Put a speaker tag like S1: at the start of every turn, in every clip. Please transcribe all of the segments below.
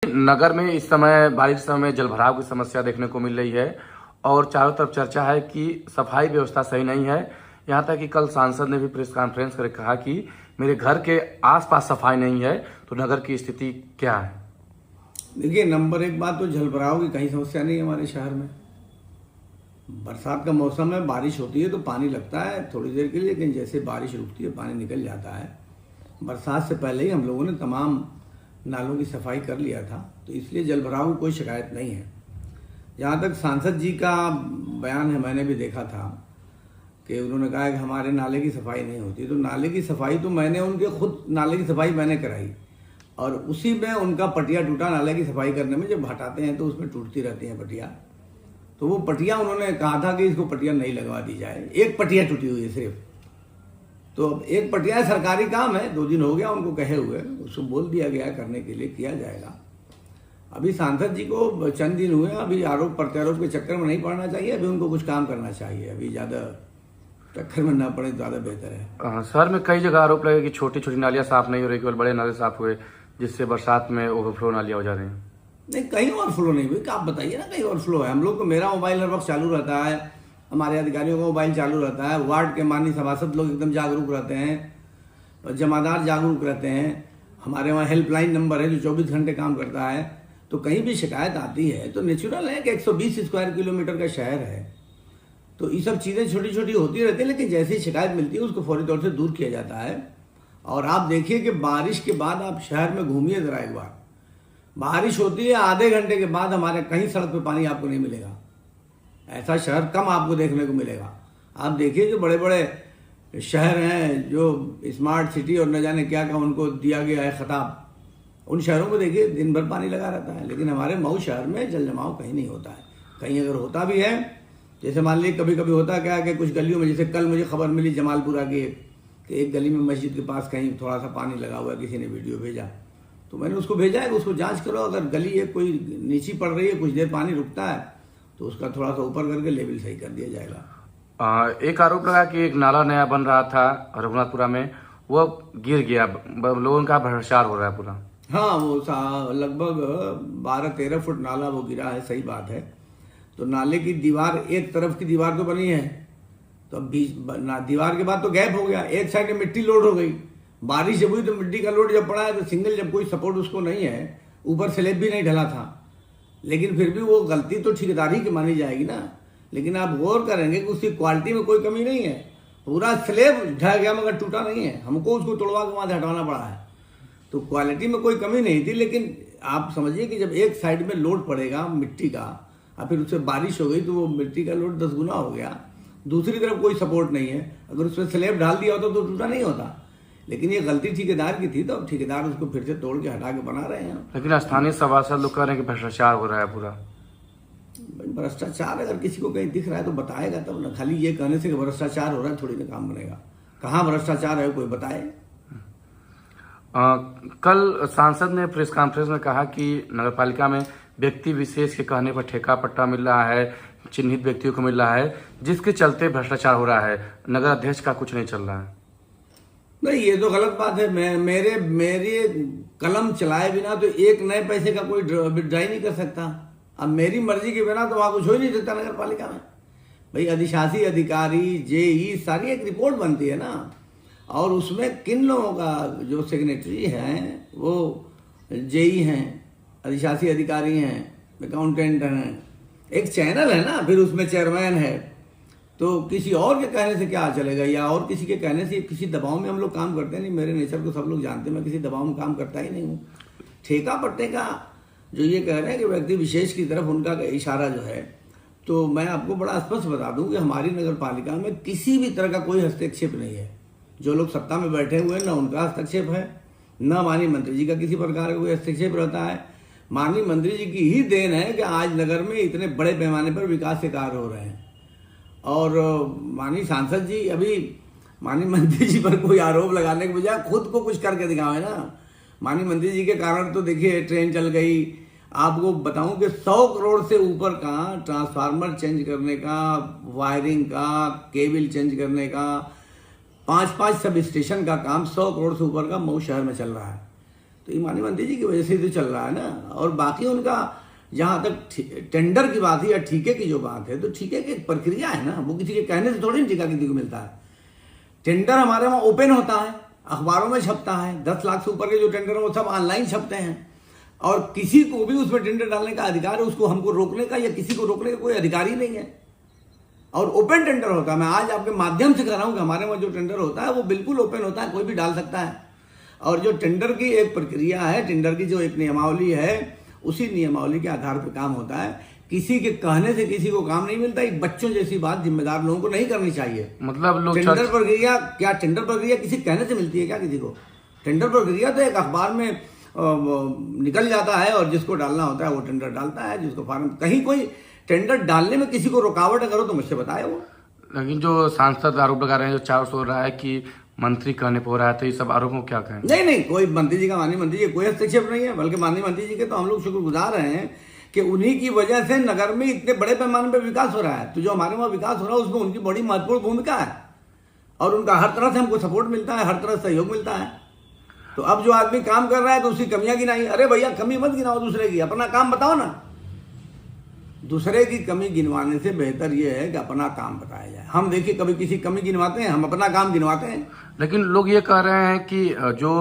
S1: नगर में इस समय बारिश के समय जलभराव की समस्या देखने को मिल रही है और चारों तरफ चर्चा है कि सफाई व्यवस्था सही नहीं है। यहाँ तक कि कल सांसद ने भी प्रेस कॉन्फ्रेंस कर कहा कि मेरे घर के आसपास सफाई नहीं है, तो नगर की स्थिति क्या है?
S2: देखिए, नंबर एक बात तो जलभराव की कहीं समस्या नहीं है हमारे शहर में। बरसात का मौसम है, बारिश होती है तो पानी लगता है थोड़ी देर के लिए, लेकिन जैसे बारिश रुकती है पानी निकल जाता है। बरसात से पहले ही हम लोगों ने तमाम नालों की सफाई कर लिया था, तो इसलिए जलभराव की कोई शिकायत नहीं है। जहाँ तक सांसद जी का बयान है, मैंने भी देखा था कि उन्होंने कहा कि हमारे नाले की सफाई नहीं होती। तो नाले की सफाई तो मैंने उनके खुद नाले की सफाई मैंने कराई, और उसी में उनका पटिया टूटा। नाले की सफाई करने में जब हटाते हैं तो उसमें टूटती रहती है पटिया, तो वो पटिया उन्होंने कहा था कि इसको पटिया नहीं लगवा दी जाए। एक पटिया टूटी हुई है सिर्फ, तो अब एक पटिया सरकारी काम है, 2 दिन हो गया उनको कहे हुए, उसको बोल दिया गया करने के लिए, किया जाएगा। अभी सांसद जी को चंद दिन हुए, अभी आरोप प्रत्यारोप के चक्कर में नहीं पड़ना चाहिए, अभी उनको कुछ काम करना चाहिए। अभी ज़्यादा चक्कर में ना पड़े, ज़्यादा बेहतर है।
S1: शहर में कई जगह आरोप लगे कि छोटी छोटी नालियाँ साफ नहीं हो रही, केवल बड़े नाले साफ हुए, जिससे बरसात में ओवरफ्लो नालियाँ हो जा रही हैं।
S2: नहीं, कहीं ओवरफ्लो नहीं हुई। आप बताइए ना, कहीं ओवरफ्लो है? हम लोग को, मेरा मोबाइल हर वक्त चालू रहता है, हमारे अधिकारियों का मोबाइल चालू रहता है, वार्ड के माननीय सभासद लोग एकदम जागरूक रहते हैं, जमादार जागरूक रहते हैं। हमारे वहाँ हेल्पलाइन नंबर है जो 24 घंटे काम करता है। तो कहीं भी शिकायत आती है तो नेचुरल है कि 120 स्क्वायर किलोमीटर का शहर है, तो ये सब चीज़ें छोटी छोटी होती रहती है, लेकिन जैसे ही शिकायत मिलती है उसको फौरी तौर से दूर किया जाता है। और आप देखिए कि बारिश के बाद आप शहर में घूमिए ज़रा एक बार, बारिश होती है आधे घंटे के बाद हमारे कहीं सड़क पे पानी आपको नहीं मिलेगा। ऐसा शहर कम आपको देखने को मिलेगा। आप देखिए जो बड़े बड़े शहर हैं, जो स्मार्ट सिटी और न जाने क्या क्या उनको दिया गया है खिताब, उन शहरों को देखिए दिन भर पानी लगा रहता है, लेकिन हमारे मऊ शहर में जल जमाव कहीं नहीं होता है। कहीं अगर होता भी है, जैसे मान लीजिए कभी कभी होता क्या है कि कुछ गलियों में, जैसे कल मुझे खबर मिली जमालपुरा की कि एक गली में मस्जिद के पास कहीं थोड़ा सा पानी लगा हुआ है, किसी ने वीडियो भेजा, तो मैंने उसको भेजा है कि उसको जांच करो। अगर गली एक कोई नीची पड़ रही है, कुछ देर पानी रुकता है, तो उसका थोड़ा सा ऊपर करके लेवल सही कर दिया जाएगा।
S1: एक आरोप लगा कि एक नाला नया बन रहा था रघुनाथपुरा में, वो गिर गया, लोगों का भ्रष्टाचार हो रहा है पूरा।
S2: हाँ, वो लगभग 12-13 फुट नाला वो गिरा है, सही बात है। तो नाले की दीवार, एक तरफ की दीवार तो बनी है, तो अब बीच दीवार के बाद तो गैप हो गया, एक साइड में मिट्टी लोड हो गई। बारिश जब हुई तो मिट्टी का लोड जब पड़ा है तो सिंगल, जब कोई सपोर्ट उसको नहीं है, ऊपर स्लैब भी नहीं ढला था, लेकिन फिर भी वो गलती तो ठेकेदारी की मानी जाएगी ना। लेकिन आप गौर करेंगे कि उसकी क्वालिटी में कोई कमी नहीं है, पूरा स्लैब ढह गया मगर टूटा नहीं है, हमको उसको तोड़वा के वहाँ से हटाना पड़ा है। तो क्वालिटी में कोई कमी नहीं थी, लेकिन आप समझिए कि जब एक साइड में लोड पड़ेगा मिट्टी का और फिर उससे बारिश हो गई तो वो मिट्टी का लोड 10 गुना हो गया। दूसरी तरफ कोई सपोर्ट नहीं है, अगर उसमें स्लैब डाल दिया होता तो टूटा नहीं होता। लेकिन ये गलती ठेकेदार की थी, तो अब ठेकेदार उसको फिर से तोड़ के हटा के बना रहे हैं।
S1: लेकिन स्थानीय सभासद लोग कह रहे हैं कि भ्रष्टाचार हो रहा है पूरा।
S2: भ्रष्टाचार अगर किसी को कहीं दिख रहा है तो बताएगा तब ना। खाली ये कहने से कि भ्रष्टाचार हो रहा है थोड़ी ना काम बनेगा। कहाँ भ्रष्टाचार है कोई बताए।
S1: कल सांसद ने प्रेस कॉन्फ्रेंस में कहा कि नगरपालिका में व्यक्ति विशेष के कहने पर ठेका पट्टा मिल रहा है, चिन्हित व्यक्तियों को मिल रहा है, जिसके चलते भ्रष्टाचार हो रहा है। नगर अध्यक्ष का कुछ नहीं चल रहा है।
S2: नहीं, ये तो गलत बात है। मेरे कलम चलाए बिना तो एक नए पैसे का कोई विड्रॉ नहीं कर सकता। अब मेरी मर्जी के बिना तो वहां कुछ हो ही नहीं सकता नगर पालिका में। भाई अधिशासी अधिकारी, जेई, सारी एक रिपोर्ट बनती है ना, और उसमें किन लोगों का, जो सेक्रेटरी हैं वो जेई हैं, अधिशासी अधिकारी हैं, अकाउंटेंट हैं, एक चैनल है ना, फिर उसमें चेयरमैन है। तो किसी और के कहने से क्या चलेगा, या और किसी के कहने से, किसी दबाव में हम लोग काम करते नहीं। मेरे नेचर को सब लोग जानते हैं, मैं किसी दबाव में काम करता ही नहीं हूँ। ठेका पट्टे का जो ये कह रहे हैं कि व्यक्ति विशेष की तरफ उनका इशारा जो है, तो मैं आपको बड़ा स्पष्ट बता दूं कि हमारी नगर पालिका में किसी भी तरह का कोई हस्तक्षेप नहीं है। जो लोग सत्ता में बैठे हुए हैं, न उनका हस्तक्षेप है, न माननीय मंत्री जी का किसी प्रकार का कोई हस्तक्षेप रहता है। माननीय मंत्री जी की ही देन है कि आज नगर में इतने बड़े पैमाने पर विकास के कार्य हो रहे हैं। और माननीय सांसद जी अभी माननीय मंत्री जी पर कोई आरोप लगाने के बजाय खुद को कुछ करके दिखावे ना। माननीय मंत्री जी के कारण तो देखिए ट्रेन चल गई। आपको बताऊं कि 100 करोड़ से ऊपर का ट्रांसफार्मर चेंज करने का, वायरिंग का, केबल चेंज करने का, 5-5 सब स्टेशन का काम 100 करोड़ से ऊपर का मऊ शहर में चल रहा है। तो ये माननीय मंत्री जी की वजह से ही तो चल रहा है ना। और बाकी उनका जहाँ तक टेंडर की बात है या ठेके की जो बात है, तो ठेके की एक प्रक्रिया है ना, वो किसी के कहने से थोड़ी ठेका किसी को मिलता है। टेंडर हमारे वहाँ ओपन होता है, अखबारों में छपता है, 10 लाख से ऊपर के जो टेंडर है वो सब ऑनलाइन छपते हैं, और किसी को भी उसमें टेंडर डालने का अधिकार है, उसको हमको रोकने का या किसी को रोकने का कोई अधिकार ही नहीं है। और ओपन टेंडर होता है, मैं आज आपके माध्यम से कह रहा हूँ कि हमारे वहाँ जो टेंडर होता है वो बिल्कुल ओपन होता है, कोई भी डाल सकता है। और जो टेंडर की एक प्रक्रिया है, टेंडर की जो एक नियमावली है, उसी नियमावली के आधार पर काम होता है। किसी के कहने से किसी को काम नहीं मिलता। एक बच्चों जैसी बात जिम्मेदार लोगों को नहीं करनी चाहिए।
S1: मतलब लोग
S2: टेंडर प्रक्रिया क्या, टेंडर प्रक्रिया किसी कहने से मिलती है क्या किसी को? टेंडर प्रक्रिया तो एक अखबार में निकल जाता है, और जिसको डालना होता है वो टेंडर डालता है, जिसको फॉर्म। कहीं कोई टेंडर डालने में किसी को रुकावट करो तो मुझसे बताए वो।
S1: लेकिन जो सांसद आरोप लगा रहे हैं, जो चारों हो रहा है कि मंत्री कहने पर हो रहा है, तो ये सब आरोपों क्या कहें?
S2: नहीं, कोई मंत्री जी का, माननीय मंत्री जी कोई हस्तक्षेप नहीं है, बल्कि माननीय मंत्री जी के तो हम लोग शुक्रगुजार हैं कि उन्हीं की वजह से नगर में इतने बड़े पैमाने पर विकास हो रहा है। तो जो हमारे वहाँ विकास हो रहा है उसमें उनकी बड़ी महत्वपूर्ण भूमिका है, और उनका हर तरह से हमको सपोर्ट मिलता है, हर तरह से सहयोग मिलता है। तो अब जो आदमी काम कर रहा है तो उसकी कमियां गिनाई। अरे भैया, कमी मत गिनाओ दूसरे की, अपना काम बताओ ना। दूसरे की कमी गिनवाने से बेहतर यह है कि अपना काम बताया जाए। हम देखिए कभी किसी कमी गिनवाते हैं, हम अपना काम गिनवाते हैं।
S1: लेकिन लोग ये कह रहे हैं कि जो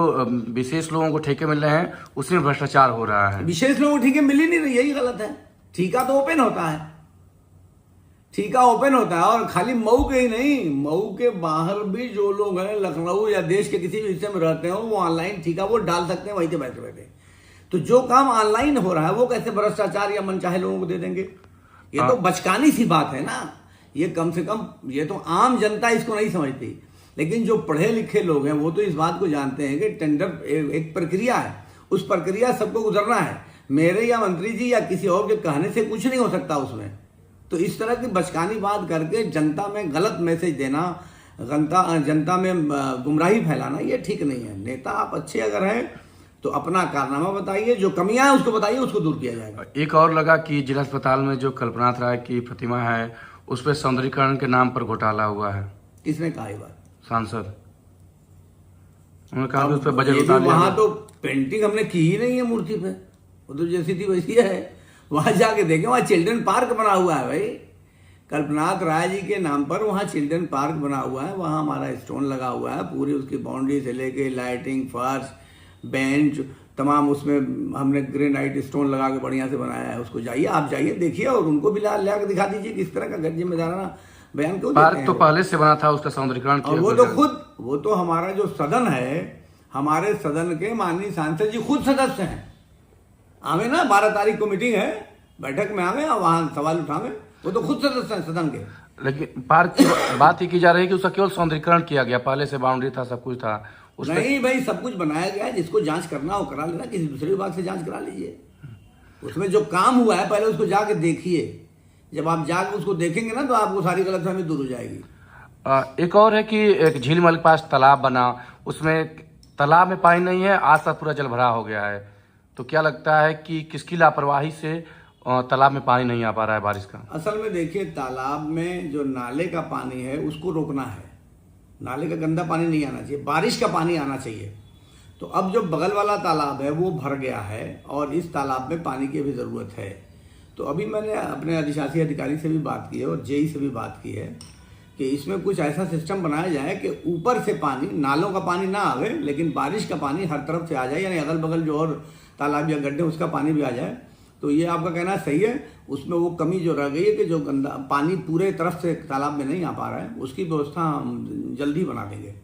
S1: विशेष लोगों को ठेके मिल रहे हैं उसमें भ्रष्टाचार हो रहा है।
S2: विशेष लोगों को ठेके मिल ही नहीं रही, यही गलत है। ठेका तो ओपन होता है, ठेका ओपन होता है, और खाली मऊ के ही नहीं, मऊ के बाहर भी जो लोग हैं, लखनऊ या देश के किसी भी हिस्से में रहते हो, वो ऑनलाइन ठेका वो डाल सकते हैं वहीं से बैठे बैठे। तो जो काम ऑनलाइन हो रहा है वो कैसे भ्रष्टाचार या मनचाहे लोगों को दे देंगे? ये तो बचकानी सी बात है ना। ये कम से कम, ये तो आम जनता इसको नहीं समझती, लेकिन जो पढ़े लिखे लोग हैं वो तो इस बात को जानते हैं कि टेंडर एक प्रक्रिया है, उस प्रक्रिया सबको गुजरना है। मेरे या मंत्री जी या किसी और के कहने से कुछ नहीं हो सकता उसमें। तो इस तरह की बचकानी बात करके जनता में गलत मैसेज देना, जनता में गुमराही फैलाना, ये ठीक नहीं है। नेता आप अच्छे अगर हैं तो अपना कारनामा बताइए, जो कमियां हैं उसको बताइए, उसको दूर किया जाएगा।
S1: एक और लगा कि जिला अस्पताल में जो कल्पनाथ राय की प्रतिमा है उस पर सौंदर्यीकरण के नाम पर घोटाला हुआ है।
S2: किसने कहा ये बात?
S1: सांसद, उन्होंने कहा उस पर बजट उतार लिया।
S2: वहां तो पेंटिंग हमने की ही नहीं है मूर्ति पे, वो तो जैसी थी वैसी है। वहां जाके देखें, वहां चिल्ड्रन पार्क बना हुआ है भाई, कल्पनाथ राय जी के नाम पर वहां चिल्ड्रन पार्क बना हुआ है। वहां हमारा स्टोन लगा हुआ है, पूरी उसकी बाउंड्री से लेके लाइटिंग, फर्श, बेंच, तमाम उसमें हमने ग्रेनाइट स्टोन लगा के बढ़िया से बनाया है। उसको जाइए, आप जाइए देखिए, और उनको भी ला के दिखा दीजिए किस तरह का जिम्मेदाराना बयान क्यों देते हैं।
S1: पार्क तो पहले से बना था, उसका सौंदर्यीकरण किया।
S2: वो तो हमारा जो सदन है, हमारे सदन के माननीय सांसद जी खुद सदस्य हैं। आवे ना, 12 तारीख को मीटिंग है, बैठक में आवे और वहां सवाल उठावे, वो तो खुद सदस्य हैं सदन के।
S1: लेकिन पार्क की बात ही की जा रही है कि उसका केवल सौंदर्यीकरण किया गया, पहले से बाउंड्री था, सब कुछ था।
S2: नहीं भाई, सब कुछ बनाया गया है, जिसको जांच करना हो करा लेना, किसी दूसरे विभाग से जांच करा लीजिए। उसमें जो काम हुआ है पहले उसको जाके देखिए, जब आप जाके उसको देखेंगे ना तो आपको सारी गलतफहमी दूर हो जाएगी।
S1: एक और है कि एक झील महल के पास तालाब बना, उसमें तालाब में पानी नहीं है, आस पास पूरा जल भरा हो गया है। तो क्या लगता है कि किसकी लापरवाही से तालाब में पानी नहीं आ पा रहा है बारिश का?
S2: असल में देखिए, तालाब में जो नाले का पानी है उसको रोकना है, नाले का गंदा पानी नहीं आना चाहिए, बारिश का पानी आना चाहिए। तो अब जो बगल वाला तालाब है वो भर गया है और इस तालाब में पानी की भी ज़रूरत है। तो अभी मैंने अपने अधिशासी अधिकारी से भी बात की है और जेई से भी बात की है कि इसमें कुछ ऐसा सिस्टम बनाया जाए कि ऊपर से पानी, नालों का पानी ना आवे, लेकिन बारिश का पानी हर तरफ से आ जाए, यानी अगल बगल जो और तालाब या गड्ढे उसका पानी भी आ जाए। तो ये आपका कहना सही है। उसमें वो कमी जो रह गई है कि जो गंदा पानी पूरे तरफ से तालाब में नहीं आ पा रहा है, उसकी व्यवस्था हम जल्दी बना देंगे।